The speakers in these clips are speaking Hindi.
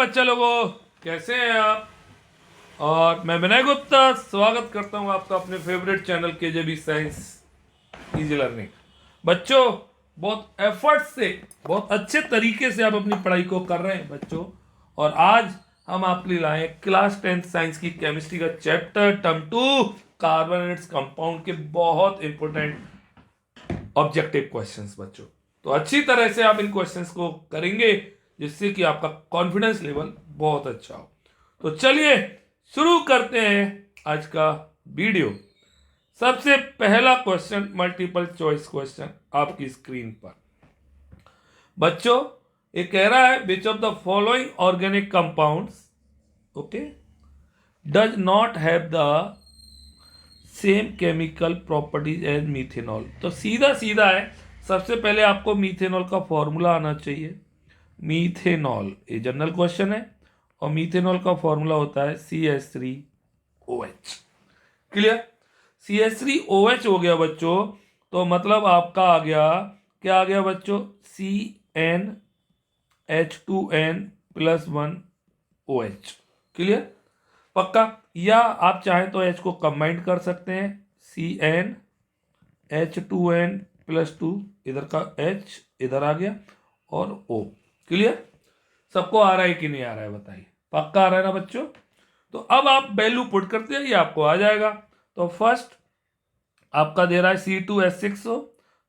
बच्चा लोगों, कैसे हैं आप। और मैं विनय गुप्ता स्वागत करता हूं आपका अपने favourite channel KJB science easy learning. बच्चों, बहुत एफर्ट से, बहुत अच्छे तरीके से आप अपनी पढ़ाई को कर रहे हैं बच्चों। और आज हम आपके लिए लाए क्लास 10th साइंस की केमिस्ट्री का chapter term 2 carbon and its compound के बहुत इंपॉर्टेंट ऑब्जेक्टिव क्वेश्चंस बच्चों। तो अच्छी तरह से आप इन क्वेश्चंस को करेंगे जिससे कि आपका कॉन्फिडेंस लेवल बहुत अच्छा हो। तो चलिए शुरू करते हैं आज का वीडियो। सबसे पहला क्वेश्चन मल्टीपल चॉइस क्वेश्चन आपकी स्क्रीन पर। बच्चों, ये कह रहा है which of the following organic compounds okay does not have the same chemical properties as methanol. तो सीधा सीधा है, सबसे पहले आपको मीथेनॉल का फॉर्मूला आना चाहिए। मीथेनॉल ये जनरल क्वेश्चन है और मीथेनॉल का फॉर्मूला होता है CH3OH। क्लियर? CH3OH हो गया बच्चों, तो मतलब आपका आ गया, क्या आ गया बच्चों, CnH2n+1OH। क्लियर? पक्का? या आप चाहें तो H को कंबाइंड कर सकते हैं, CnH2n+2, इधर का H इधर आ गया और O। क्लियर? सबको आ रहा है कि नहीं आ रहा है बताइए। पक्का आ रहा है ना बच्चों? तो अब आप वैल्यू पुट करते हैं, ये आपको आ जाएगा। तो फर्स्ट आपका दे रहा है C2H6 हो,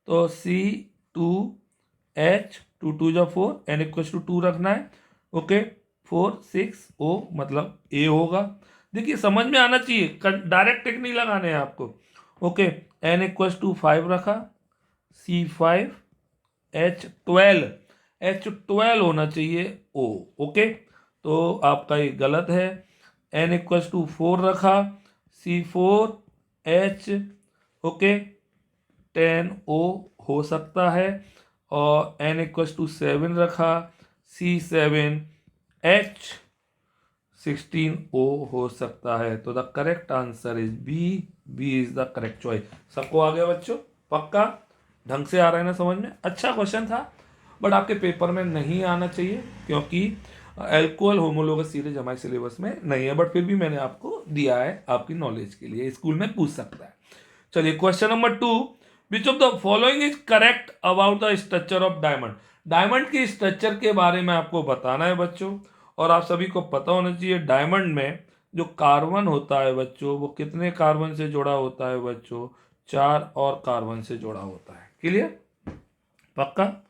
तो C2H2 N = 2 रखना है। ओके, 4,6O मतलब A होगा। देखिए समझ में आना चाहिए, डायरेक्ट टिक नहीं लगाने हैं आपको। ओके, N = 5 रखा, C5H12 होना चाहिए O। ओके, तो आपका ये गलत है। N = 4 रखा, C4H ओके 10O हो सकता है। और N = 7 रखा, C7H16O हो सकता है। तो the correct answer is B is the correct choice. सबको आ गया बच्चों? पक्का ढंग से आ रहा है ना समझ में? अच्छा क्वेश्चन था, बट आपके पेपर में नहीं आना चाहिए क्योंकि एल्कोहल होमोलोगस सीरीज हमारे सिलेबस में नहीं है, बट फिर भी मैंने आपको दिया है आपकी नॉलेज के लिए, स्कूल में पूछ सकता है। चलिए question number 2, which of the following is correct about the structure of diamond. Diamond की स्ट्रक्चर के बारे में आपको बताना है बच्चों, और आप सभी को पता होना चाहिए डायमंड में जो कार्बन होता है बच्चों, वो कितने कार्बन से जुड़ा होता है बच्चों, 4 और कार्बन से जुड़ा होता है। क्लियर? पक्का?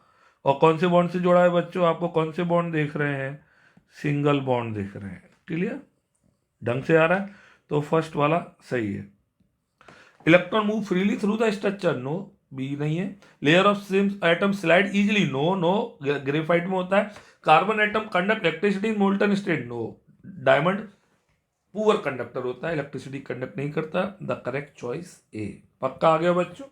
और कौन से बॉन्ड से जुड़ा है बच्चों, आपको कौन से बॉन्ड देख रहे हैं, सिंगल बॉन्ड देख रहे हैं। क्लियर? ढंग से आ रहा है? तो फर्स्ट वाला सही है। Electron move freely through the structure, no, B नहीं है। Layer of atom slide easily, no, graphite में होता है। Carbon atom conduct electricity in molten state, no. Diamond poor conductor होता है, इलेक्ट्रिसिटी कंडक्ट नहीं करता। The correct choice A. पक्का आ गया बच्चों?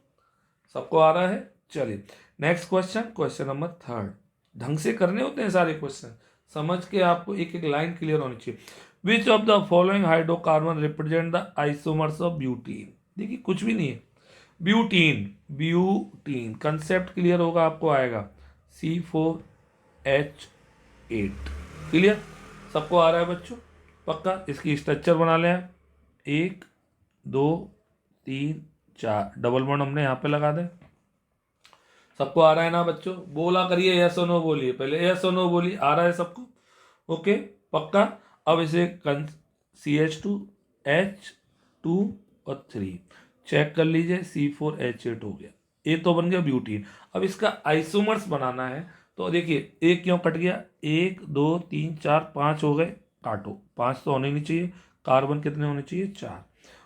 सबको आ रहा है? चलिए नेक्स्ट क्वेश्चन, क्वेश्चन नंबर 3। ढंग से करने होते हैं सारे क्वेश्चन, समझ के आपको एक एक लाइन क्लियर होनी चाहिए। विच of the following hydrocarbon represent the isomers of butene. देखिए कुछ भी नहीं है, ब्यूटीन कंसेप्ट क्लियर होगा, आपको आएगा C4H8। क्लियर? सबको आ रहा है बच्चों? पक्का? इसकी स्ट्रक्चर बना लें, 1 2 3 4, डबल बॉन्ड हमने यहाँ पे लगा दें। सबको आ रहा है ना बच्चों? बोला करिए यस और नो, बोलिए पहले यस और नो बोलिए। आ रहा है सबको? ओके पक्का। अब इसे CH2H2 और 3 चेक कर लीजिए, C4H8 हो गया, ये तो बन गया ब्यूटीन। अब इसका आइसोमर्स बनाना है, तो देखिए एक क्यों कट गया, 1 2 3 4 5 हो गए, काटो, 5 तो होने नहीं चाहिए, कार्बन कितने होने चाहिए, 4।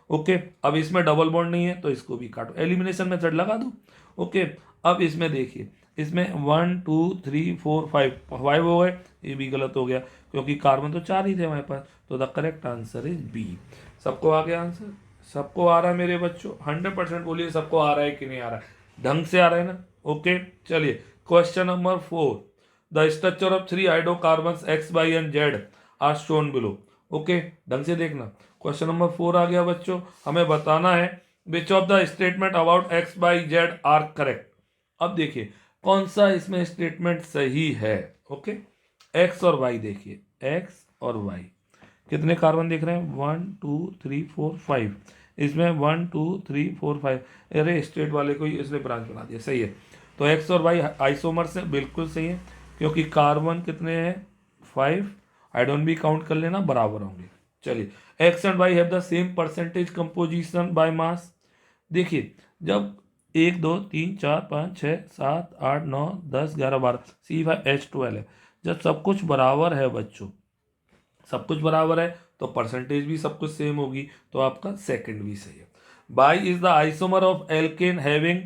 ओके, अब इसमें डबल बॉन्ड नहीं है तो इसको भी काटो, एलिमिनेशन मेथड लगा दो। ओके, अब इसमें देखिए, इसमें 1 2 3 4 5 हो गए, ये भी गलत हो गया क्योंकि कार्बन तो 4 ही थे हमारे पास। तो the correct answer is B. सबको आ गया आंसर? सबको आ रहा है मेरे बच्चों? 100% बोलिए सबको आ रहा है कि नहीं आ रहा है? ढंग से आ रहा है ना? ओके चलिए question number 4, the structure of 3 hydrocarbon X, Y and Z are shown below. Okay ढंग से देखना, क्वेश्चन नंबर 4 आ गया बच्चों, हमें बताना है which of the statement about X, Y, Z are correct. अब देखिए कौन सा इसमें स्टेटमेंट सही है। ओके, X और Y देखिए, एक्स और वाई। कितने कार्बन दिख रहे हैं? 1 2 3 4 5। इसमें 1 2 3 4 5। अरे स्टेट वाले को ही इसने ब्रांच बना दिया, सही है। तो एक्स और वाई आइसोमर्स है, बिल्कुल सही है, क्योंकि कार्बन कितने हैं? 5। आयोडन भी काउंट कर लेना, बराबर होंगे। चलिए, x and why have the same percentage composition by mass. देखिए, जब 1 2 3 4 5 6 7 8 9 10 11 12 C5H12 है, जब सब कुछ बराबर है बच्चों, सब कुछ बराबर है तो परसेंटेज भी सब कुछ सेम होगी, तो आपका सेकंड भी सही है। By is the isomer of alkene having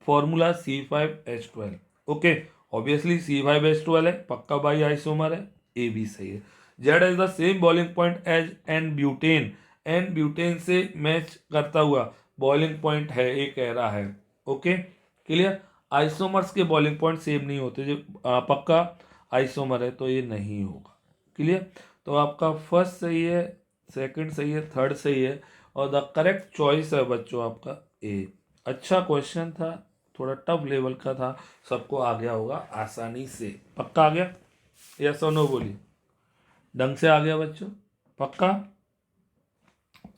formula C5H12। Okay, obviously C5H12 है, पक्का बाई आइसोमर है, ए भी सही है। Z is the same boiling point as n butane, n butane से मैच करता हुआ बॉइलिंग पॉइंट है, ये कह रहा है। Okay, clear. आइसोमर्स के बॉइलिंग पॉइंट सेम नहीं होते, जो पक्का आइसोमर है तो ये नहीं होगा। क्लियर। तो आपका फर्स्ट सही है, सेकंड सही है, थर्ड सही है, और द करेक्ट चॉइस है बच्चों आपका ए। अच्छा क्वेश्चन था, थोड़ा टफ लेवल का था, सबको आ गया होगा आसानी से। पक्का आ गया? यस और नो बोलिए। ढंग से आ गया बच्चों? पक्का?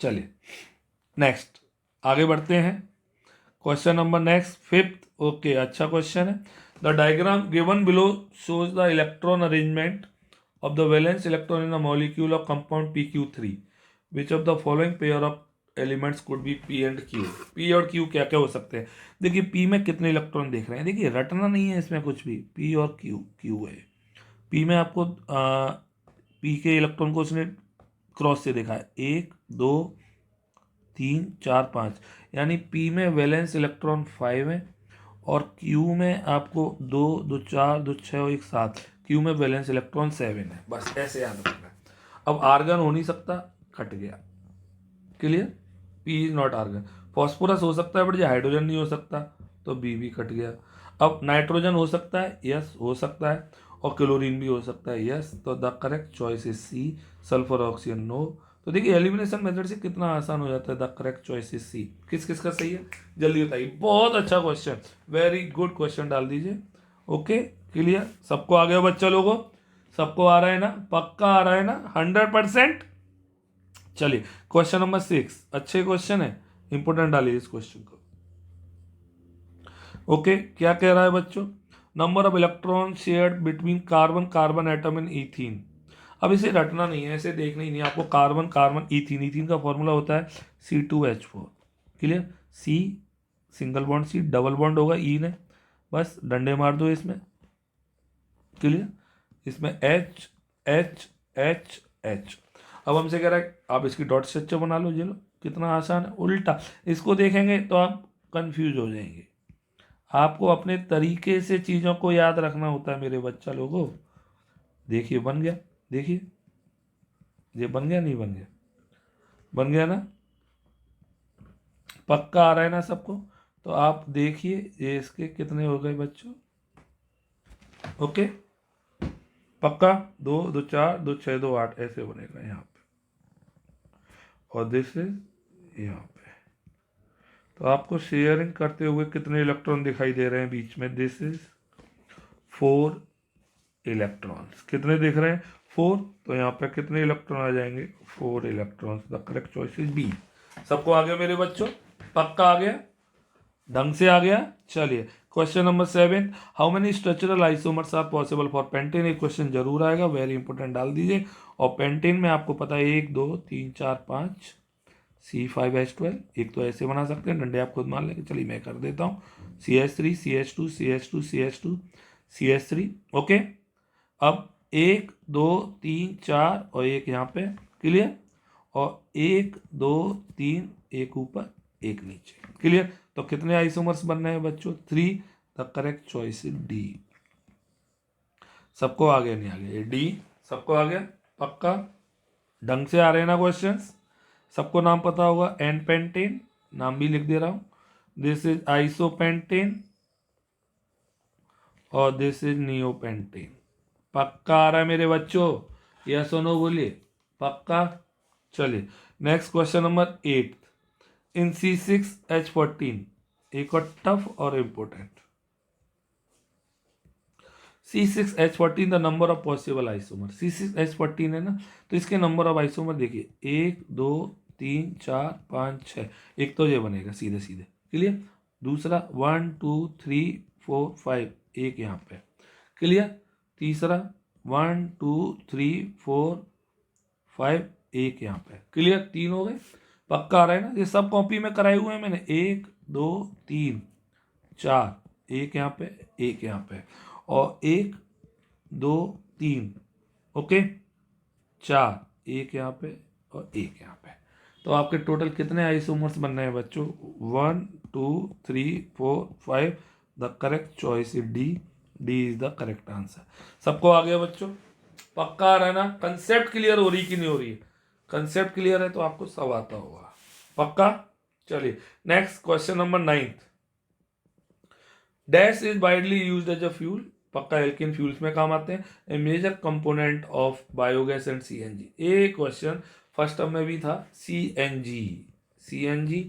चलिए नेक्स्ट आगे बढ़ते हैं। Question number next, fifth. Okay, अच्छा क्वेश्चन है। The diagram given below shows the electron arrangement of the valence electron in a molecule of compound PQ3, which of the following pair of elements could be P and Q? P और Q क्या क्या हो सकते हैं? देखिए, P में कितने इलेक्ट्रॉन देख रहे हैं, देखिए रटना नहीं है इसमें कुछ भी, P और Q है। P में आपको P के इलेक्ट्रॉन को उसने क्रॉस से देखा है, 1 2 3 4 5, यानी P में वैलेंस इलेक्ट्रॉन 5 है, और Q में आपको 2 2 4 2 6 और 1 7, Q में वैलेंस इलेक्ट्रॉन 7 है। बस ऐसे याद रखना है। अब आर्गन हो नहीं सकता, कट गया। Clear, P is not argon. Phosphorus हो सकता है बट ये हाइड्रोजन नहीं हो सकता, तो B भी कट गया। अब नाइट्रोजन हो सकता है, यस हो सकता है, और क्लोरीन भी हो सकता है, यस। तो the correct choice is C, sulphur oxygen no. तो देखिए, एलिमिनेशन मेथड से कितना आसान हो जाता है। The correct choice is C. किस किस का सही है जल्दी बताइए। बहुत अच्छा क्वेश्चन, वेरी गुड क्वेश्चन डाल दीजिए। ओके, क्लियर, सबको आ गया बच्चा लोगों? सबको आ रहा है ना? पक्का आ रहा है ना? 100%। चलिए, क्वेश्चन नंबर 6, अच्छे क्वेश्चन है, इंपोर्टेंट डालिए इस क्वेश्चन को। ओके, क्या कह रहा है बच्चों? Number of electron shared between carbon carbon atom in ethene. अब इसे रटना नहीं है, ऐसे देखना ही नहीं आपको। कार्बन कार्बन ईथीन, ईथीन का फॉर्मूला होता है C2H4। Clear, C single bond, C double bond होगा E ने, बस डंडे मार दो इसमें। क्लियर, इसमें H H H H। अब हमसे कह रहा है आप इसकी डॉट स्ट्रक्चर बना लो, ये लो, कितना आसान है। उल्टा इसको देखेंगे तो आप कंफ्यूज हो जाएंगे। आपको अपने तरीके से चीज़ों को याद रखना होता है मेरे बच्चा लोगों। देखिए बन गया, देखिए ये बन गया, नहीं बन गया? बन गया ना? पक्का आ रहा है ना सबको? तो आप देखिए ये इसके कितने हो गए बच्चों। ओके, पक्का? 2 2 4 2 6 2 8 ऐसे बनेगा यहाँ पे, और दिस इज यहाँ पे। तो आपको शेयरिंग करते हुए कितने इलेक्ट्रॉन दिखाई दे रहे हैं बीच में? This is 4 electrons. कितने दिख रहे हैं? 4। तो यहाँ पे कितने इलेक्ट्रॉन आ जाएंगे? 4 electrons. The correct choice is B. सबको आ गया मेरे बच्चों? पक्का आ गया? ढंग से आ गया? चलिए, question number 7, how many structural isomers are possible for pentane. एक क्वेश्चन जरूर आएगा, वेरी इंपॉर्टेंट, डाल दीजिए। और पेंटेन में आपको पता है 1 2 3 4 5 C5H12। एक तो ऐसे बना सकते हैं, डंडे आप खुद मान लेंगे, चलिए मैं कर देता हूँ। CH3 CH2 CH2 CH2 CH3। Okay, अब 1 2 3 4 और एक यहाँ पे। क्लियर, और 1 2 3, एक ऊपर एक नीचे। क्लियर, तो कितने आइसोमर्स बन रहे हैं बच्चों? 3। The correct choice is D. सबको आ गया? नहीं आ गया? ये डी सबको आ गया? पक्का? ढंग से आ रहे हैं ना क्वेश्चंस? सबको नाम पता होगा, एन पेंटेन, नाम भी लिख दे रहा हूं। दिस इज आइसोपेंटेन और दिस इज नियोपेंटेन। पक्का आ रहा है मेरे बच्चों? यस और नो बोलिए। पक्का? चलिए, नेक्स्ट क्वेश्चन नंबर 8, इन C6H14, एक और टफ और important. C6H14 the number of possible isomer, C6H14 है ना, तो इसके नंबर ऑफ आइसोमर देखिए 1 2 3 4 5 6, एक तो ये बनेगा सीधे सीधे, क्लियर। दूसरा 1 2 3 4 5, एक यहाँ पे, क्लियर। तीसरा 1 2 3 4 5, एक यहाँ पे, क्लियर। 3 हो गए, पक्का आ रहा है ना, ये सब कॉपी में कराए हुए हैं मैंने, 1 2 3 4, एक यहाँ पे, एक यहाँ पे, और 1 2 3, ओके 4, एक यहाँ पे और एक यहाँ पे। तो आपके टोटल कितने आइसोमर्स बन रहे हैं बच्चों? 1 2 3 4 5, the correct choice is D, D is the correct answer. सबको आ गया बच्चों? पक्का आ रहा है ना? कंसेप्ट क्लियर हो रही कि नहीं हो रही है? कंसेप्ट क्लियर है तो आपको सब आता होगा, पक्का। चलिए next question number 9th, dash is widely used as a fuel, पक्का एल्किन फ्यूल्स में काम आते हैं, a major component of biogas and CNG. एक क्वेश्चन फर्स्ट टर्म में भी था, CNG, CNG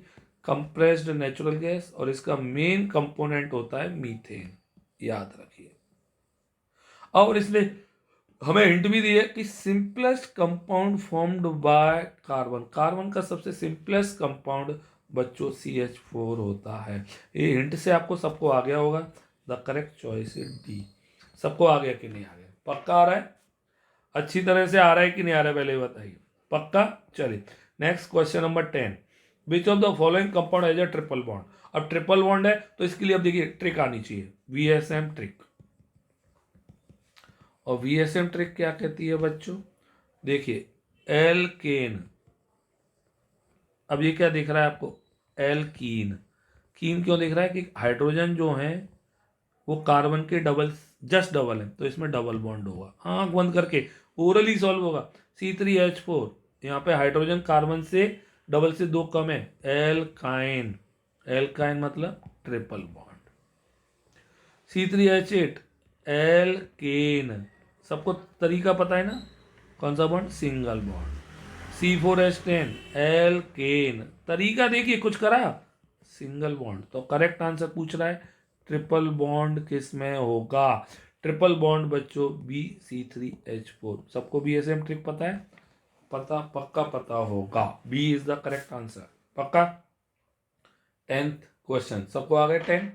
compressed natural gas, और इसका मेन कंपोनेंट होता है मीथेन, याद रखिए। और इसमें हमें हिंट भी दी है कि simplest compound formed by carbon, carbon का सबसे सिंपलेस्ट कंपाउंड बच्चों CH4 होता है। ये हिंट से आपको सबको आ गया होगा, the correct choice is D. सबको आ गया कि नहीं आ गया? पक्का आ रहा है? अच्छी तरह से आ रहा है कि नहीं आ रहा है पहले बताइए, पक्का। चलिए next question number 10, which of the following compound has a triple bond. अब ट्रिपल बॉन्ड है तो इसके लिए अब देखिए ट्रिक आनी चाहिए, VSM ट्रिक। और VSM ट्रिक क्या कहती है बच्चों? देखिए एल्केन, अब ये क्या दिख रहा है आपको? एल्कीन, कीन क्यों दिख रहा है? कि हाइड्रोजन जो है वो कार्बन के डबल, जस्ट डबल है, तो इसमें डबल बॉन्ड होगा, आंख बंद करके ओरली सॉल्व होगा। C3H4, यहाँ पे हाइड्रोजन कार्बन से डबल से 2 कम है, एल्काइन, एल्काइन मतलब ट्रिपल बॉन्ड। C3H8 एल्केन, सबको तरीका पता है ना, कौन सा bond? Single bond. C4H10 alkene, तरीका देखिए कुछ करा, सिंगल बॉन्ड। तो करेक्ट आंसर पूछ रहा है ट्रिपल बॉन्ड किस में होगा? ट्रिपल बॉन्ड बच्चों BC3H4। सबको BSM ट्रिक पता है? पता, पक्का पता होगा, B is the correct answer, पक्का। 10th क्वेश्चन, सबको आ गए 10?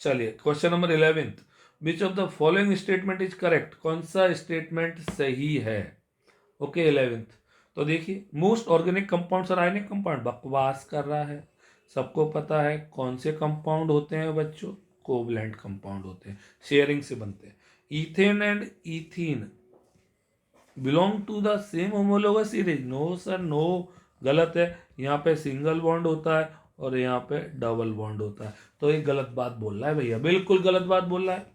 चलिए question number 11th, which of the following statement is correct, कौन सा स्टेटमेंट सही है? ओके 11th, तो देखिए मोस्ट ऑर्गेनिक कंपाउंड्स और आयनिक कंपाउंड, बकवास कर रहा है। सबको पता है कौन से कंपाउंड होते हैं बच्चों? कोवलेंट कंपाउंड होते हैं, शेयरिंग से बनते हैं। Ethane and ethene belong to the same homologous series, no sir no, गलत है। यहाँ पे सिंगल बॉन्ड होता है और यहाँ पे डबल बॉन्ड होता है, तो ये गलत बात बोल रहा है भैया, बिल्कुल गलत बात बोल रहा है।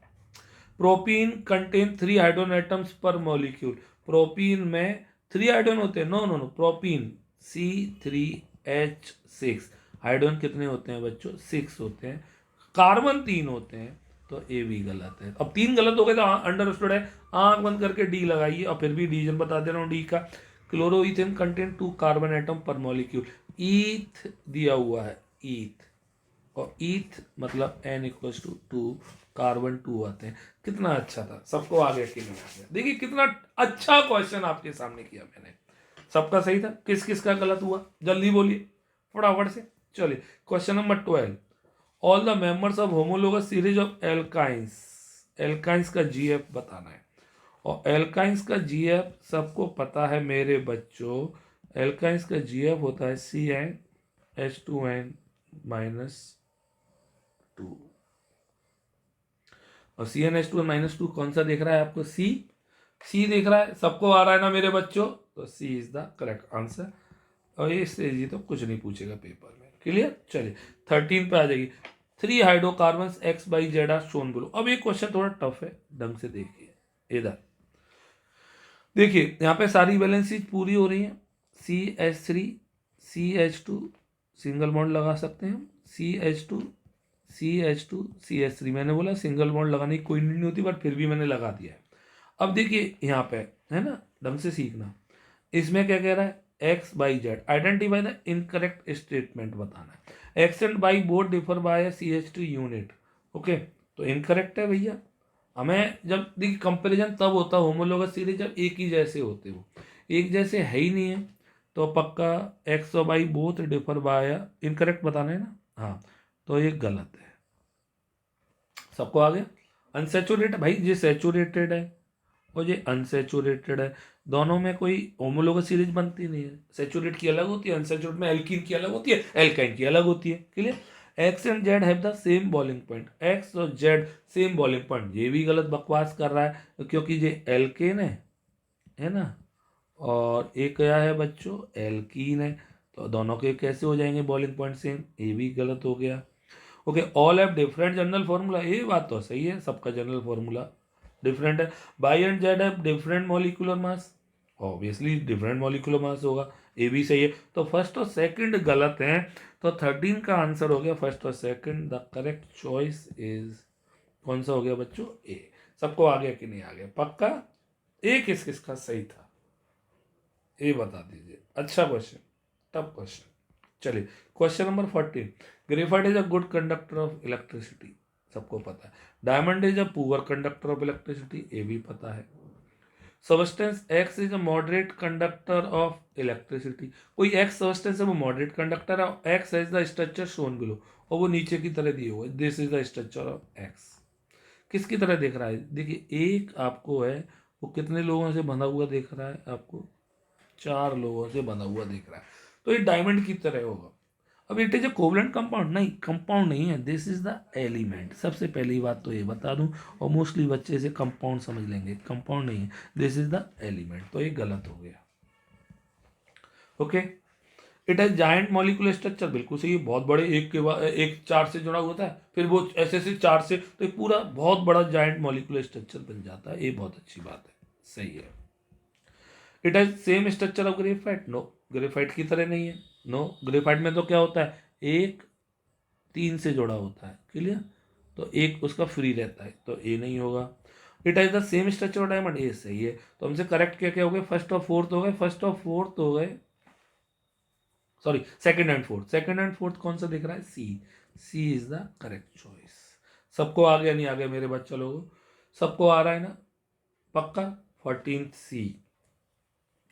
Propene contain 3 hydrogen atoms per molecule, propene में 3 हाइड्रोजन होते हैं, no no no, propene C3H6, hydrogen कितने होते हैं बच्चों? 6 होते हैं, कार्बन 3 होते हैं, तो ए भी गलत है। अब 3 गलत हो गए तो अंडरस्टूड है, आंख बंद करके डी लगाइए, और फिर भी रीजन बता दे रहा हूँ डी का। क्लोरोइथेन कंटेन 2 कार्बन एटम पर मॉलिक्यूल, ईथ दिया हुआ है, ईथ, और ईथ मतलब N=2, कार्बन 2 आते हैं। कितना अच्छा था, सबको आ गया कि नहीं आ गया? देखिए कितना अच्छा क्वेश्चन आपके सामने किया मैंने, सबका सही था, किस किस का गलत हुआ जल्दी बोलिए फटाफट से। चलिए question number 12, all the members of homologous series of alkynes, alkynes का जीएफ बताना है। और एल्काइंस का जीएफ सबको पता है मेरे बच्चों, एल्काइंस का जीएफ होता है CnH2n-2, और CnH2n-2 कौन सा दिख रहा है आपको? सी दिख रहा है, सबको आ रहा है ना मेरे बच्चों, तो सी इज द करेक्ट आंसर। और इससे जी तो कुछ नहीं पूछेगा पेपर में, क्लियर। चलिए 13 पे आ जाएगी, 3 hydrocarbon XYZ are shown below. अब ये क्वेश्चन थोड़ा टफ है, ढंग से देखिए इधर देखिए, यहाँ पे सारी वैलेंसीज पूरी हो रही है, CH3 CH2, सिंगल बॉन्ड लगा सकते हैं हम, CH2 CH2 CH3, मैंने बोला सिंगल बॉन्ड लगाने की कोई नहीं होती, बट फिर भी मैंने लगा दिया है। अब देखिए यहाँ पे है ना, ढंग से सीखना, इसमें क्या कह रहा है? XYZ, identify the incorrect statement बताना है। X and Y both differ bye CH2 unit, okay, तो इनकरेक्ट है भैया, हमें जब देखिए कंपैरिजन तब होता है होमोलोगस सीरीज जब एक ही जैसे होते हो, एक जैसे है ही नहीं है तो पक्का एक्स और Y both differ by, incorrect बताना है ना, हाँ तो ये गलत है। सबको आ गया। अनसेचुरेटेड, भाई ये सैचुरेटेड है और ये अनसेचुरेटेड है, दोनों में कोई होमोलोगस सीरीज बनती नहीं है। सैचुरेट की अलग होती है, अनसेचुरेट में एल्कीन की अलग होती है, एल्काइन की अलग होती है। Clear. X and Z have the same boiling point, x और जेड सेम बॉइलिंग पॉइंट, ये भी गलत बकवास कर रहा है क्योंकि ये एल्केन है ना, और एक क्या है बच्चों, एल्कीन है, तो दोनों के कैसे हो जाएंगे बॉइलिंग पॉइंट सेम, ये भी गलत हो गया। Okay, all have different general formula, ये बात तो सही है, सबका जनरल फॉर्मूला डिफरेंट है। By and Z have different molecular mass, obviously different molecular mass होगा, ये भी सही है। तो फर्स्ट और सेकंड गलत हैं, तो 13 का आंसर हो गया फर्स्ट और second. The correct choice is कौन सा हो गया बच्चों, ए। सबको आ गया कि नहीं आ गया पक्का, ए किस किस का सही था ये बता दीजिए। अच्छा क्वेश्चन, टफ क्वेश्चन। चलिए question number 14, graphite is a good conductor of electricity, सबको पता है। Diamond is a poor conductor of electricity, ये भी पता है। Substance x is a moderate conductor of electricity, कोई एक्स सबस्टेंस है वो मॉडरेट कंडक्टर है, x is the structure shown below, और वो नीचे की तरह दिए हुए, this is the structure of x. किसकी तरह देख रहा है, देखिए एक आपको है वो कितने लोगों से बंधा हुआ देख रहा है, आपको 4 लोगों से बंधा हुआ दिख रहा है, तो ये डायमंड की तरह होगा। अब it is a covalent compound, नहीं कंपाउंड नहीं है, दिस इज द एलिमेंट, सबसे पहली बात तो ये बता दूं, और मोस्टली बच्चे इसे कंपाउंड समझ लेंगे, कंपाउंड नहीं है, दिस इज द एलिमेंट, तो ये गलत हो गया। Okay, it has giant molecular structure, बिल्कुल सही है, बहुत बड़े, एक के बाद एक 4 से जुड़ा होता है, फिर वो ऐसे ऐसे 4 से, तो एक पूरा बहुत बड़ा जायंट मॉलिक्यूलर स्ट्रक्चर बन जाता है, ये बहुत अच्छी बात है, सही है। It has same structure of graphite, no graphite की तरह नहीं है, नो ग्रेफाइट में तो क्या होता है, एक 3 से जुड़ा होता है, क्लियर, तो एक उसका फ्री रहता है, तो ए नहीं होगा। It has the same structure of diamond, A सही है, तो हमसे करेक्ट क्या क्या हो गए, फर्स्ट और फोर्थ हो गए, फर्स्ट और फोर्थ हो गए, sorry second and fourth, second and fourth कौन सा दिख रहा है, सी, सी इज द करेक्ट चॉइस। सबको आ गया नहीं आ गया मेरे बच्चे लोगों, सबको आ रहा है ना पक्का, 14 सी।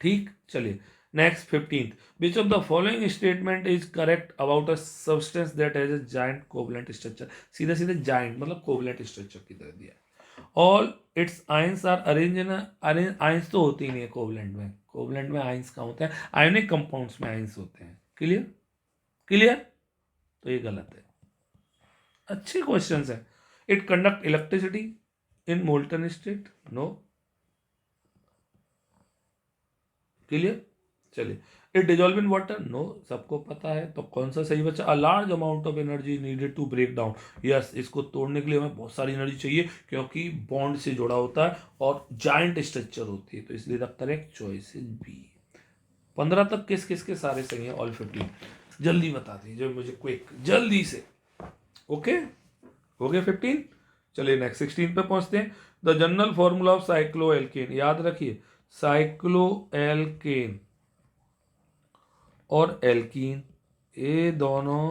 ठीक, चलिए next 15th, which of the following statement is correct about a substance that has a giant covalent structure, सीधे सीधे जायंट मतलब कोवलेंट स्ट्रक्चर की तरह दिया है। All its ions are arrange in arrange, ions तो होते ही नहीं है कोवलेंट में, कोवलेंट में आयंस कहाँ होते हैं, आयोनिक कंपाउंड्स में आयंस होते हैं, क्लियर, क्लियर, तो ये गलत है। अच्छे क्वेश्चंस है। It conduct electricity in molten state, no, clear, चलिए। It dissolve in water, no, सबको पता है, तो कौन सा सही बचा, a large amount of energy needed to break down, yes, इसको तोड़ने के लिए हमें बहुत सारी एनर्जी चाहिए क्योंकि बॉन्ड से जुड़ा होता है और जाइंट स्ट्रक्चर होती है, तो इसलिए the correct choice is B. 15 तक किस किस के सारे सही हैं, ऑल 15, जल्दी बता दीजिए मुझे क्विक, जल्दी से। ओके, हो गया 15। चलिए नेक्स्ट 16 पे पहुंचते हैं। The general formula of cycloalkane, याद रखिए साइक्लो एल्केन और एल्कीन, ये दोनों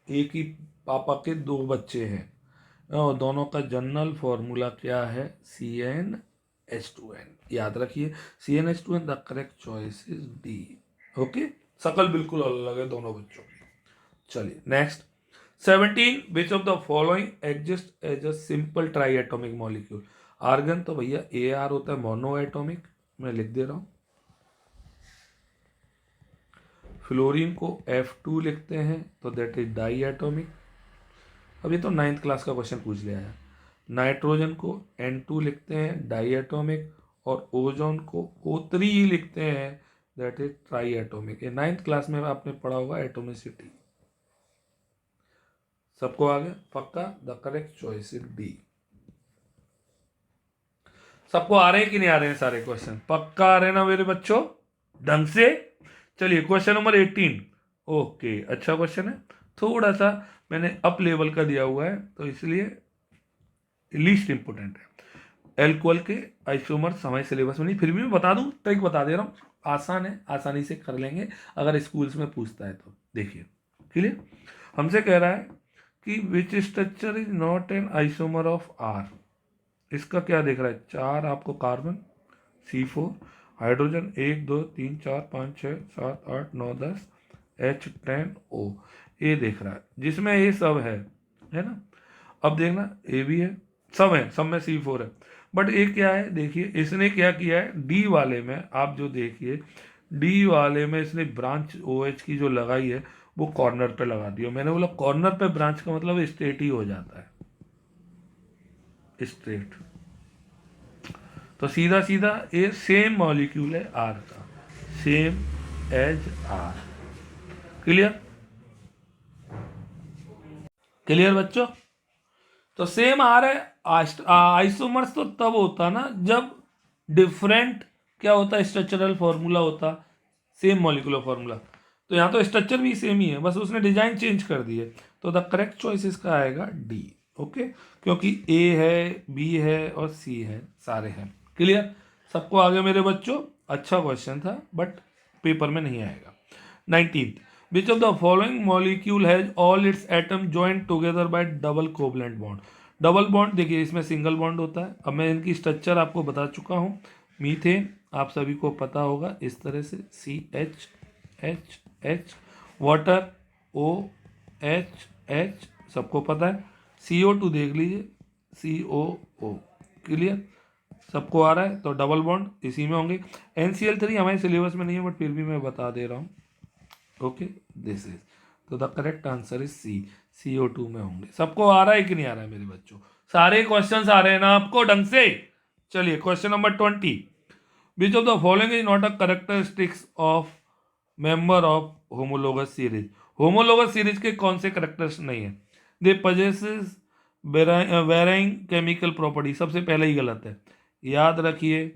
एक ही पापा के 2 बच्चे हैं और दोनों का जनरल फॉर्मूला क्या है, CnH2n, याद रखिए CnH2n, the correct choice is D. Okay, शकल बिल्कुल अलग है दोनों बच्चों की। चलिए next 17, which of the following exist as a simple triatomic molecule, argon तो भैया AR होता है मोनो एटोमिक, मैं लिख दे रहा हूं, फ्लोरीन को F2 लिखते हैं तो दैट इज डाई एटोमिक, अब ये तो 9th क्लास का क्वेश्चन पूछ लिया है। नाइट्रोजन को N2 लिखते हैं डाई एटोमिक, और ओजोन को O3 लिखते हैं दैट इज ट्राई एटोमिक, ये 9th क्लास में आपने पढ़ा होगा एटोमिसिटी। सबको आ गया पक्का, the correct choice is D. सबको आ रहे हैं कि नहीं आ रहे हैं सारे क्वेश्चन, पक्का आ रहे हैं ना मेरे बच्चों, ढंग से। चलिए क्वेश्चन नंबर 18, ओके अच्छा क्वेश्चन है, थोड़ा सा मैंने अप लेवल का दिया हुआ है तो इसलिए लीस्ट इंपोर्टेंट है। एल्कोहल के आइसोमर समय सिलेबस में नहीं, फिर भी मैं बता दूं, ट्रिक बता दे रहा हूँ, आसान है, आसानी से कर लेंगे अगर स्कूल्स में पूछता है तो। देखिए क्लियर, हमसे कह रहा है कि which structure is not an isomer of R, इसका क्या दिख रहा है, 4 आपको कार्बन C4, हाइड्रोजन 1 2 3 4 5 6 7 8 9 10 H10O, ये दिख रहा है जिसमें ये सब है ना। अब देखना ए भी है, सब है, सब में C4 है। बट ये क्या है, देखिए इसने क्या किया है, डी वाले में आप जो देखिए, डी वाले में इसने ब्रांच OH की जो लगाई है वो कॉर्नर पे लगा दी। मैंने बोला कॉर्नर पे ब्रांच का मतलब स्ट्रेट ही हो जाता है, स्ट्रेट। तो सीधा सीधा ये सेम मॉलिक्यूल है आर का, same as R. Clear, clear बच्चों। तो सेम आ रहा है। आइसोमर्स तो तब होता ना जब डिफरेंट क्या होता, स्ट्रक्चरल फॉर्मूला होता, सेम मॉलिकुलर फॉर्मूला। तो यहाँ तो स्ट्रक्चर भी सेम ही है, बस उसने डिजाइन चेंज कर दी है। तो द करेक्ट चॉइस इसका आएगा डी। ओके, क्योंकि ए है, बी है और सी है, सारे हैं। क्लियर, सबको आगे मेरे बच्चों। अच्छा क्वेश्चन था बट पेपर में नहीं आएगा। 19th, which of the following molecule has all its atom joined together by double covalent bond? Double bond देखिए इसमें सिंगल बॉन्ड होता है। अब मैं इनकी स्ट्रक्चर आपको बता चुका हूँ। मीथेन आप सभी को पता होगा, इस तरह से CH, वाटर OH, सबको पता है। CO2 देख लीजिए, COO। क्लियर, सबको आ रहा है। तो डबल बॉन्ड इसी में होंगे। NCl3 हमारे सिलेबस में नहीं है बट फिर भी मैं बता दे रहा हूँ। ओके, दिस इज, तो the correct answer is C, CO2 में होंगे। सबको आ रहा है कि नहीं आ रहा है मेरे बच्चों? सारे क्वेश्चंस आ रहे हैं ना आपको ढंग से? चलिए question number 20, which of the following is not a characteristics of member of homologous series? Homologous series के कौन से करेक्टर्स नहीं है? दे पजेसेस वेराइंग केमिकल प्रॉपर्टी, सबसे पहले ही गलत है। याद रखिए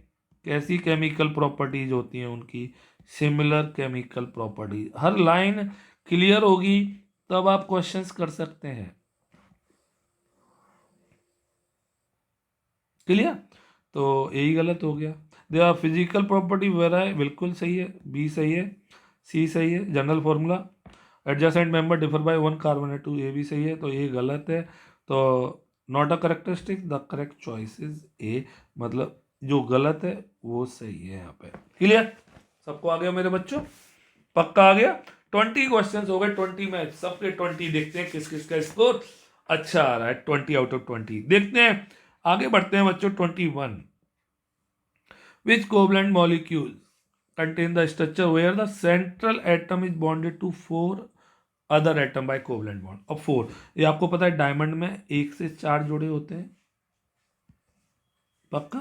कैसी केमिकल प्रॉपर्टीज होती हैं उनकी, सिमिलर केमिकल प्रॉपर्टी। हर लाइन क्लियर होगी तब आप क्वेश्चंस कर सकते हैं। क्लियर, तो यही गलत हो गया। They are physical property vary, बिल्कुल सही है, बी सही है, सी सही है। General formula, adjacent member differ by 1 carbon two, ये भी सही है, तो ये गलत है। तो not a characteristic, the correct choice is A, मतलब जो गलत है वो सही है यहाँ पे। क्लियर, सबको आ गया मेरे बच्चों? पक्का आ गया। 20 क्वेश्चंस हो गए, 20 में सबके 20। देखते हैं किस किस का स्कोर अच्छा आ रहा है। 20 आउट ऑफ 20 देखते हैं। आगे बढ़ते हैं बच्चों। 21, which covalent molecules contain the structure where the central atom is bonded to 4 other atom by covalent bond? अब 4, ये आपको पता है डायमंड में 1 से 4 जोड़े होते हैं, पक्का?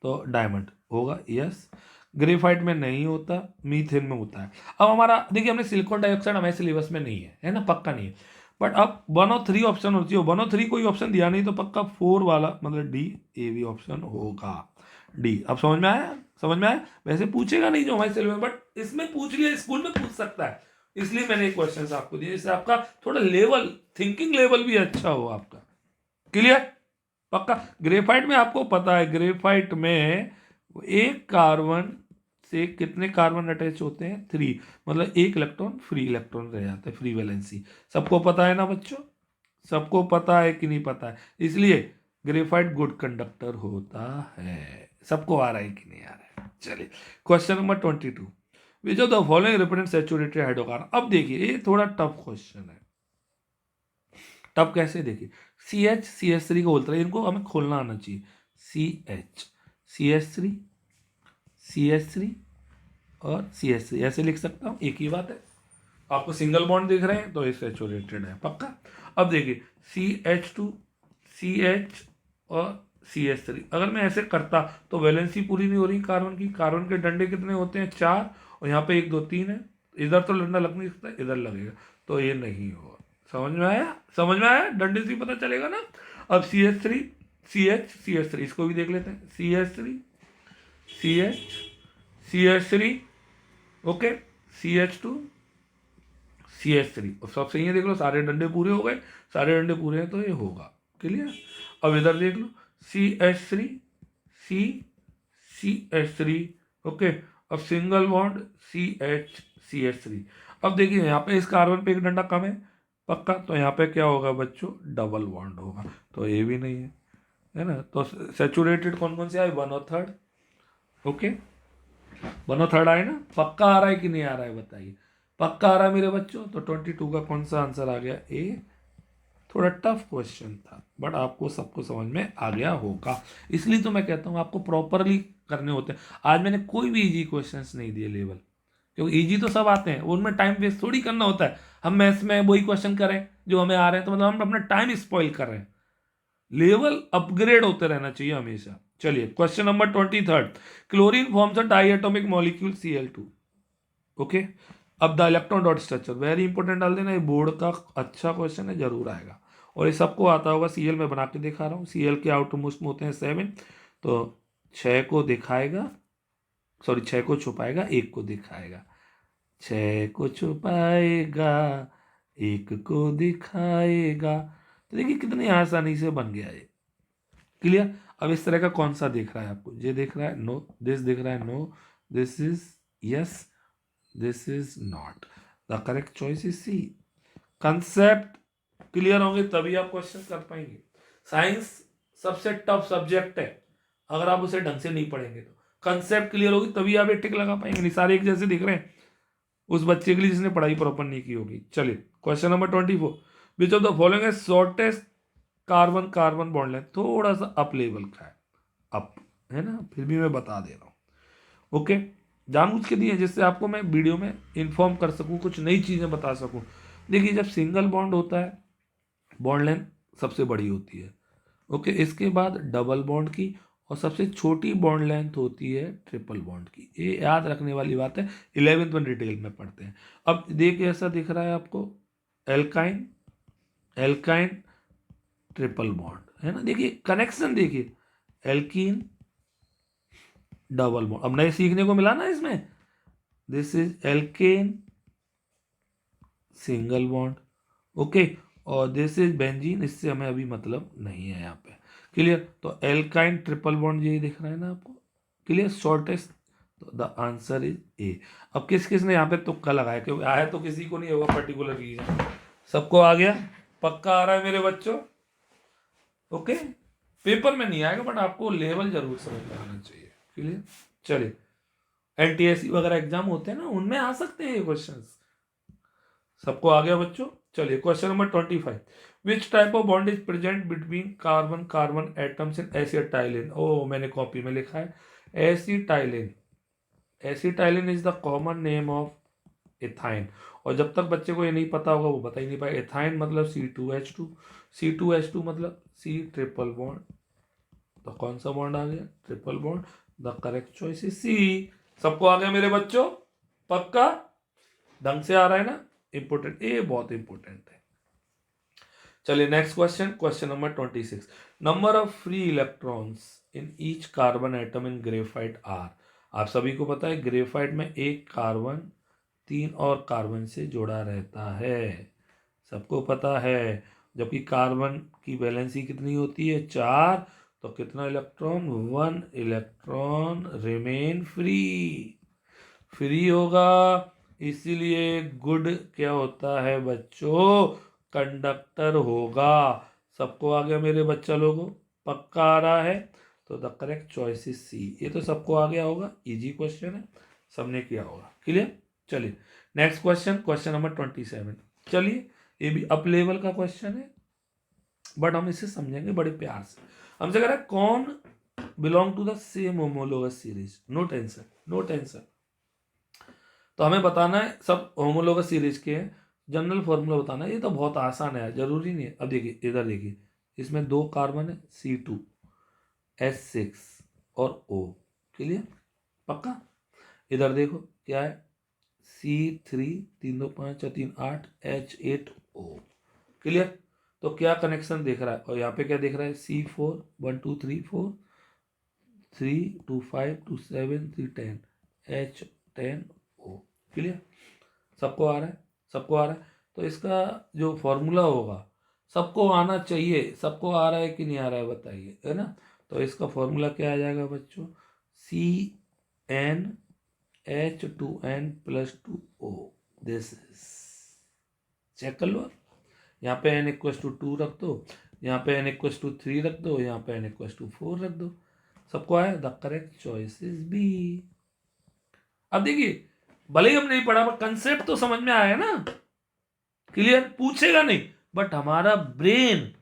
तो डायमंड होगा, यस। ग्रेफाइट में नहीं होता, मीथेन में होता है। अब हमारा देखिए, हमने सिलिकॉन डाइऑक्साइड हमारे सिलेबस में नहीं है ना, पक्का नहीं है। बट अब 1 और 3 ऑप्शन होती है, 1 और 3 कोई ऑप्शन दिया नहीं, तो पक्का 4 वाला मतलब डी, ए भी ऑप्शन होगा, डी। अब समझ में आया? समझ में आया? वैसे पूछेगा नहीं जो हमारे सिलेबस में, बट इसमें पूछ लिया, स्कूल में पूछ सकता है, इसलिए मैंने क्वेश्चन आपको दिए, इससे आपका थोड़ा लेवल, थिंकिंग लेवल भी अच्छा हो आपका। क्लियर, पक्का। ग्रेफाइट में आपको पता है, ग्रेफाइट में एक कार्बन से कितने कार्बन अटैच होते हैं? 3, मतलब एक इलेक्ट्रॉन फ्री इलेक्ट्रॉन रह जाता है, फ्री वैलेंसी। सबको पता है ना बच्चों? सबको पता है कि नहीं पता है? इसलिए ग्रेफाइट गुड कंडक्टर होता है। सबको आ रहा है कि नहीं आ रहा है? चलिए question number 22, which of the following represent saturated hydrocarbon? अब देखिए ये थोड़ा टफ क्वेश्चन है। टफ कैसे? देखिए CH CH3 को बोलता है, इनको हमें खोलना आना चाहिए। CH CH3 और CH3 ऐसे लिख सकता हूँ, एक ही बात है। आपको सिंगल बॉन्ड दिख रहे हैं तो ये सैचुरेटेड है, पक्का। अब देखिए CH2 CH और CH3, अगर मैं ऐसे करता तो वैलेंसी पूरी नहीं हो रही कार्बन की। कार्बन के डंडे कितने होते हैं? 4, और यहाँ पे 1 2 3 है। इधर तो डंडा लग नहीं सकता, इधर लगेगा, तो ये नहीं होगा। समझ में आया? समझ में आया? डंडे से पता चलेगा ना। अब CH3 CH इसको भी देख लेते हैं। CH3 CH CH3, okay, CH2 CH3, सब सही है, देख लो सारे डंडे पूरे हो गए, सारे डंडे पूरे हैं तो ये होगा। क्लियर, अब इधर देख लो CH3 CH3, ओके। अब सिंगल बॉन्ड CH3। अब देखिए यहाँ पे इस कार्बन पे एक डंडा कम है, पक्का, तो यहाँ पे क्या होगा बच्चों? डबल बॉन्ड होगा, तो ये भी नहीं है। है ना। तो सैचुरेटेड कौन कौन से आए, 1/3, ओके 1/3 आए ना। पक्का आ रहा है कि नहीं आ रहा है बताइए, पक्का आ रहा है मेरे बच्चों। तो 22 का कौन सा आंसर आ गया, ए। थोड़ा टफ क्वेश्चन था बट आपको सबको समझ में आ गया होगा, इसलिए तो मैं कहता हूँ आपको प्रॉपरली करने होते हैं। आज मैंने कोई भी इजी क्वेश्चंस नहीं दिए लेवल, क्योंकि इजी तो सब आते हैं, उनमें टाइम वेस्ट थोड़ी करना होता है। हम मैथ्स में वही क्वेश्चन करें जो हमें आ रहे हैं तो मतलब हम अपना टाइम स्पॉइल कर रहे हैं। लेवल अपग्रेड होते रहना चाहिए हमेशा। चलिए question number 23, chlorine forms a diatomic molecule Cl2, okay. अब the electron dot structure, very important डाल देना, ये बोर्ड का अच्छा क्वेश्चन है, जरूर आएगा। और ये सबको आता होगा, Cl में बना के दिखा रहा हूँ। Cl के आउटर मोस्ट में होते हैं 7, तो 6 को दिखाएगा, सॉरी 6 को छुपाएगा, 1 को दिखाएगा, 6 को छुपाएगा, 1 को दिखाएगा। तो देखिए कितनी आसानी से बन गया ये, क्लियर। अब इस तरह का कौन सा दिख रहा है आपको, ये दिख रहा है, नो, दिस दिख रहा है, no, this is yes, this is not. The correct choice is C. Concept clear होंगे तभी आप क्वेश्चन कर पाएंगे। साइंस सबसे टफ सब्जेक्ट है, अगर आप उसे ढंग से नहीं पढ़ेंगे तो। कंसेप्ट क्लियर होगी तभी आप ये टिक लगा पाएंगे, नहीं सारे एक जैसे दिख रहे हैं उस बच्चे के लिए जिसने पढ़ाई प्रॉपर नहीं की होगी। चलिए question number 24, which of the following is shortest carbon carbon bond length, थोड़ा सा अप लेवल का है, अप है ना, फिर भी मैं बता दे रहा हूँ, ओके। जानबूझ के दिए जिससे आपको मैं वीडियो में इन्फॉर्म कर सकूँ, कुछ नई चीज़ें बता सकूँ। देखिए जब सिंगल बॉन्ड होता है, बॉन्ड लेंथ सबसे बड़ी होती है, ओके। इसके बाद डबल बॉन्ड की, और सबसे छोटी बॉन्ड लेंथ होती है ट्रिपल बॉन्ड की। ये याद रखने वाली बात है, 11th में डिटेल में पढ़ते हैं। अब देखिए ऐसा दिख रहा है आपको, एल्काइन, एल्काइन ट्रिपल बॉन्ड, है ना। देखिए कनेक्शन देखिए, एल्कीन डबल बॉन्ड, अब नए सीखने को मिला ना इसमें, this is alkane single bond, okay. और दिस इज बेंजीन, इससे हमें अभी मतलब नहीं है यहाँ पे, क्लियर। तो एल्काइन ट्रिपल बॉन्ड ये दिख रहा है ना आपको, क्लियर, शॉर्टेस्ट। तो द आंसर इज ए। अब किस किस ने यहाँ पे तुक्का लगाया, क्योंकि आया तो किसी को नहीं होगा पर्टिकुलर रीजन, सबको आ गया, पक्का आ रहा है मेरे बच्चों, ओके। पेपर में नहीं आएगा बट आपको लेवल जरूर समझ में आना चाहिए, क्लियर। चलिए एनटीएससी वगैरह एग्जाम होते हैं ना, उनमें आ सकते हैं ये क्वेश्चंस, सबको आ गया बच्चों। चलिए question number 25, which type of bond is present between carbon carbon atoms in acetylene, ओ मैंने कॉपी में लिखा है acetylene, acetylene is the common name of ethyne. और जब तक बच्चे को ये नहीं पता होगा वो बता ही नहीं पाए, इथाइन मतलब C2H2, C2H2 मतलब C ट्रिपल बॉन्ड, तो कौन सा बॉन्ड आ गया, triple bond. The correct choice is C. सबको आ गया मेरे बच्चों, पक्का, ढंग से आ रहा है ना, इंपोर्टेंट, ये बहुत इंपोर्टेंट है। चलिए next question, question number 26, number of free electrons in each carbon atom in graphite are. आप सभी को पता है ग्रेफाइट में एक कार्बन 3 और कार्बन से जुड़ा रहता है, सबको पता है। जबकि कार्बन की वैलेंसी कितनी होती है, 4, तो कितना electron, 1 electron remain free, free होगा, इसीलिए गुड क्या होता है बच्चों, कंडक्टर होगा। सबको आ गया मेरे बच्चा लोगों, पक्का आ रहा है। तो the correct choice is C. ये तो सबको आ गया होगा, इजी क्वेश्चन है, सबने किया होगा, क्लियर। चलिए नेक्स्ट क्वेश्चन, क्वेश्चन नंबर 27। चलिए ये भी अप लेवल का क्वेश्चन है बट हम इसे समझेंगे बड़े प्यार से। हमसे कह रहा है कौन belong to the same homologous series, no tension, no tension. तो हमें बताना है सब होमोलोगस सीरीज के हैं, जनरल फॉर्मूला बताना है, ये तो बहुत आसान है, जरूरी नहीं है। अब देखिए इधर देखिए, इसमें 2 कार्बन है, C2H6 और O, क्लियर, पक्का। इधर देखो क्या है, C3, 3 2 5 3 8 H8O, क्लियर। तो क्या कनेक्शन दिख रहा है, और यहाँ पे क्या दिख रहा है, C4 1 2 3 4 3 2 5 2 7 3 10 H10O, क्लियर। सबको आ रहा है, सबको आ रहा है। तो इसका जो फॉर्मूला होगा सबको आना चाहिए, सबको आ रहा है कि नहीं आ रहा है बताइए, है ना। तो इसका फॉर्मूला क्या आ जाएगा बच्चों, CnH2n+2O, दिस इज, चेक कर लो, यहाँ पे n = 2 रख दो, यहाँ पे n=3 रख दो, यहाँ पे n=4 रख दो, सबको आया। The correct choice is B. अब देखिए, भले ही हम नहीं पढ़ा पर कंसेप्ट तो समझ में आया ना, क्लियर। पूछेगा नहीं, बट हमारा ब्रेन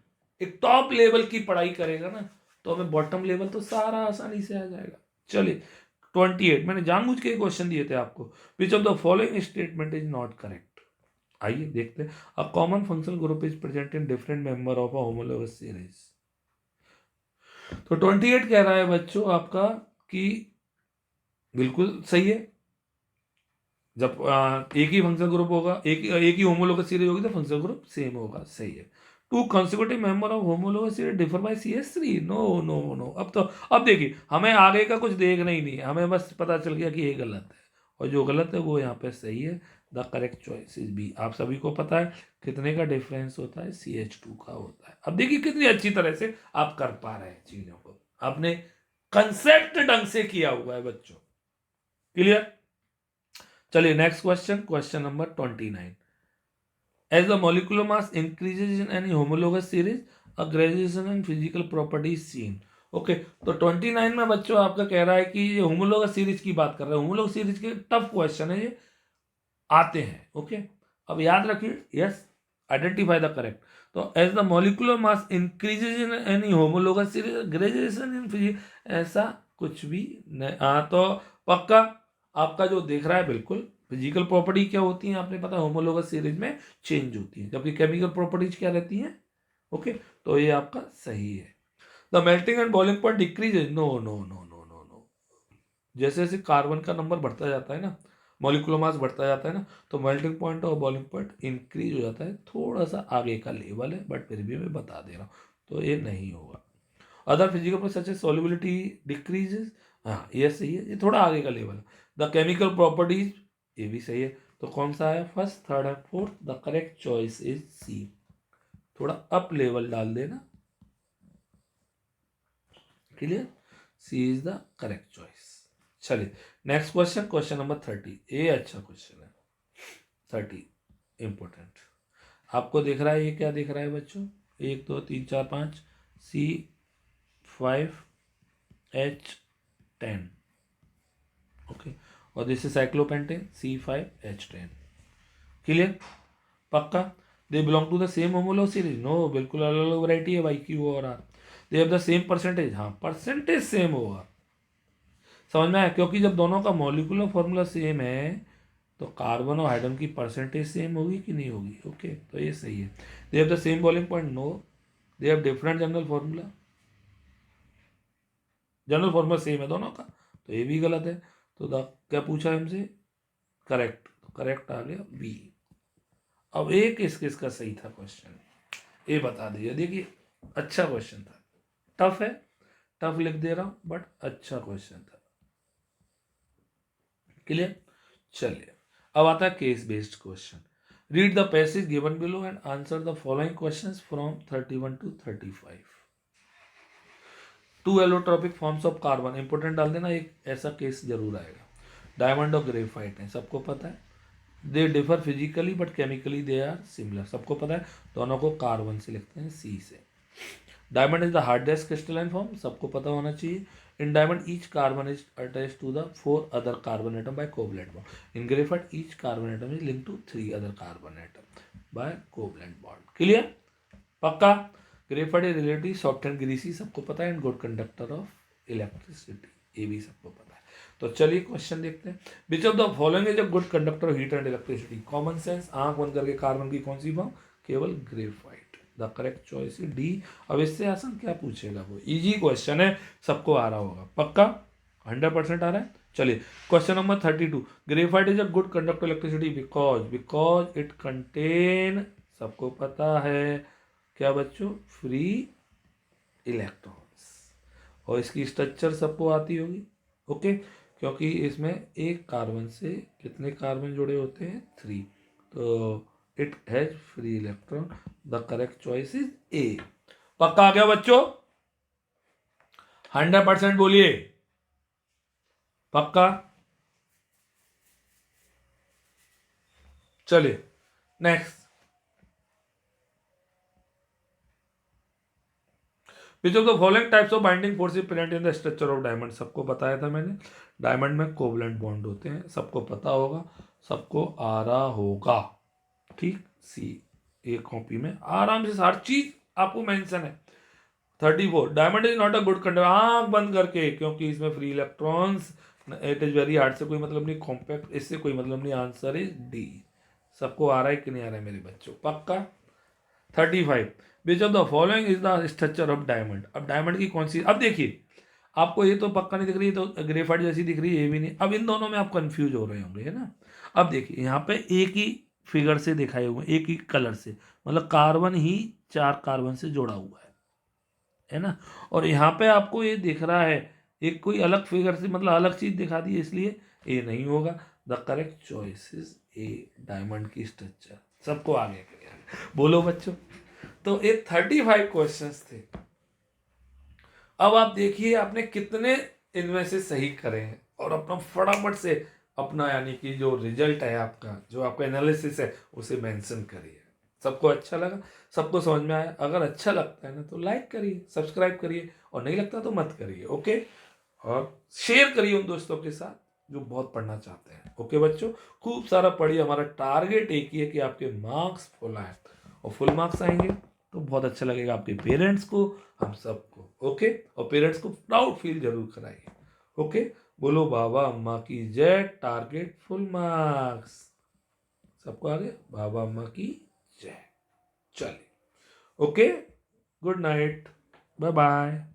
एक टॉप लेवल की पढ़ाई करेगा ना, तो हमें बॉटम लेवल तो सारा आसानी से आ जाएगा। चलिए 28, मैंने जानबूझ के क्वेश्चन दिए थे आपको। विच of the following statement is not correct. आइए देखते हैं। A common functional group is present in different member of a homologous series. तो 28 कह रहा है बच्चों आपका कि बिल्कुल सही है। जब एक ही फंक्शनल ग्रुप होगा, एक ही होमोलोगस सीरीज होगी तो फंक्शनल ग्रुप सेम होगा, सही है। Two consecutive member of homologous series differ by CH3, no no no. अब देखिए, हमें आगे का कुछ देखना ही नहीं है, हमें बस पता चल गया कि ये गलत है और जो गलत है वो यहाँ पे सही है। The correct choice is B. आप सभी को पता है कितने का डिफरेंस होता है, CH2 का होता है। अब देखिए कितनी अच्छी तरह से आप कर पा रहे हैं चीजों को, आपने कंसेप्ट ढंग से किया हुआ है बच्चों, क्लियर। चलिए next question, question number 29। As the molecular mass increases in any homologous series, a graduation in physical property is seen. Okay, तो 29 में बच्चों आपका कह रहा है कि ये होमोलोगस सीरीज की बात कर रहे हैं। होमोलोगस सीरीज के टफ क्वेश्चन है ये, आते हैं। ओके, अब याद रखिए, यस, आइडेंटिफाई द करेक्ट। तो as the molecular mass increases in any homologous series, graduation in physics, ऐसा कुछ भी नहीं। हाँ, तो पक्का आपका जो देख रहा है बिल्कुल। फिजिकल प्रॉपर्टी क्या होती है आपने पता, होमोलोगस सीरीज में चेंज होती है, जबकि केमिकल प्रॉपर्टीज क्या रहती हैं। ओके, तो ये आपका सही है। The melting and boiling point decreases, no no no no no no. जैसे जैसे कार्बन का नंबर बढ़ता जाता है ना, मॉलिक्यूलर मास बढ़ता जाता है ना, तो मेल्टिंग पॉइंट और बॉइलिंग पॉइंट इंक्रीज हो जाता है। थोड़ा सा आगे का लेवल है, बट फिर भी मैं बता दे रहा हूँ, तो ये नहीं होगा। अदर फिजिकल प्रोसेस सच सॉल्युबिलिटी डिक्रीजेस, हाँ ये सही है, ये थोड़ा आगे का लेवल है। द केमिकल प्रॉपर्टीज, ये भी सही है। तो कौन सा है, first, third and fourth. The correct choice is C. थोड़ा अप लेवल डाल देना, clear. C is the correct choice. चलिए नेक्स्ट क्वेश्चन, क्वेश्चन नंबर 30। ये अच्छा क्वेश्चन है, 30 इंपॉर्टेंट। आपको दिख रहा है ये क्या दिख रहा है बच्चों, 1 2 3 4 5, C5H10, ओके, और this is cyclopentane C5H10, clear, पक्का। They belong to the same homologous series, no, बिल्कुल अलग अलग वैरायटी है भाई, Q और R। They have the same percentage, हाँ परसेंटेज सेम होगा, समझ में आया, क्योंकि जब दोनों का मॉलिक्यूलर फॉर्मूला सेम है तो कार्बन और हाइड्रोजन की परसेंटेज सेम होगी कि नहीं होगी। ओके, तो ये सही है। They have the same boiling point, no, they have different general formula, general formula same है दोनों का, तो ये भी गलत है। तो क्या पूछा है हमसे, करेक्ट, तो करेक्ट आ गया बी। अब एक किस किस का सही था क्वेश्चन, ये बता दीजिए। देखिए अच्छा क्वेश्चन था, टफ है, टफ लिख दे रहा हूं, बट अच्छा क्वेश्चन था, क्लियर। चलिए अब आता है case based question. Read the passage given below and answer the following questions from 31 to 35। Two allotropic forms of carbon, important डाल देना, एक ऐसा केस जरूर आएगा। डायमंड और ग्रेफाइट है, सबको पता है। They differ physically but chemically they are similar, सबको पता है। दोनों को कार्बन से लिखते हैं, सी से। Diamond is the hardest crystalline form, सबको पता होना चाहिए। In diamond each carbon is attached to the 4 other carbon atom by covalent bond. In graphite each carbon atom is linked to 3 other carbon atom by covalent bond, clear, पक्का। Graphite is relative soft and greasy, सबको पता है, and good conductor of electricity, ये भी सबको पता है। तो चलिए क्वेश्चन देखते हैं। विच of the following is a good conductor of heat and electricity. Common sense, आंख बंद करके कार्बन की कौन सी फॉर्म, केवल graphite. The correct choice is D. अब इससे आसान क्या पूछेगा, वो इजी क्वेश्चन है, सबको आ रहा होगा, पक्का 100% आ रहा है। चलिए question number 32। Graphite is a good conductor electricity because, because it contain, सबको पता है क्या बच्चों, फ्री इलेक्ट्रॉन्स, और इसकी स्ट्रक्चर सबको आती होगी। ओके, क्योंकि इसमें एक कार्बन से कितने कार्बन जुड़े होते हैं, 3, तो it has free electron. The correct choice is ए। पक्का आ गया बच्चों, 100% बोलिए, पक्का। चलिए next, which of the following types of binding force is present in the structure of diamond, सबको बताया था मैंने, डायमंड में कोवलेंट बॉन्ड होते हैं, सबको पता होगा, सबको आ रहा होगा, ठीक। सी एक कॉपी में आराम से हर चीज आपको मेंशन है। 34 diamond is not a good conductor, आंख बंद करके, क्योंकि इसमें free electrons, it is very hard से कोई मतलब नहीं, कॉम्पैक्ट इससे कोई मतलब नहीं, आंसर इज डी। सबको आ रहा है कि नहीं आ रहा है मेरे बच्चों, पक्का। 35 विच of the following is the structure of diamond, अब डायमंड की कौन सी, अब देखिए आपको ये तो पक्का नहीं दिख रही, तो ग्रेफाइट जैसी दिख रही है, ये भी नहीं, अब इन दोनों में आप कंफ्यूज हो रहे होंगे, है ना। अब देखिए यहाँ पे एक ही फिगर से दिखाए हुए, एक ही कलर से, मतलब कार्बन ही 4 कार्बन से जोड़ा हुआ है ना। और यहाँ पे आपको ये दिख रहा है एक कोई अलग फिगर से, मतलब अलग चीज दिखा दी है, इसलिए ए नहीं होगा। The correct choice is A, diamond की स्ट्रक्चर। सबको आगे बोलो बच्चों। तो ये 35 क्वेश्चंस थे। अब आप देखिए आपने कितने इनमें से सही करे हैं, और अपना फटाफट से अपना यानी कि जो रिजल्ट है आपका, जो आपका एनालिसिस है, उसे मेंशन करिए। सबको अच्छा लगा, सबको समझ में आया? अगर अच्छा लगता है ना तो लाइक करिए, सब्सक्राइब करिए, और नहीं लगता तो मत करिए, ओके। और शेयर करिए उन दोस्तों के साथ जो बहुत पढ़ना चाहते हैं, ओके बच्चों। खूब सारा पढ़िए, हमारा टारगेट एक ही है कि आपके मार्क्स फुल आए, और फुल मार्क्स आएंगे तो बहुत अच्छा लगेगा आपके पेरेंट्स को, हम सबको, ओके। और पेरेंट्स को प्राउड फील जरूर कराइए, ओके। बोलो बाबा अम्मा की जय, टारगेट फुल मार्क्स। सबको आगे बाबा अम्मा की जय। चलिए, okay, good night, bye bye.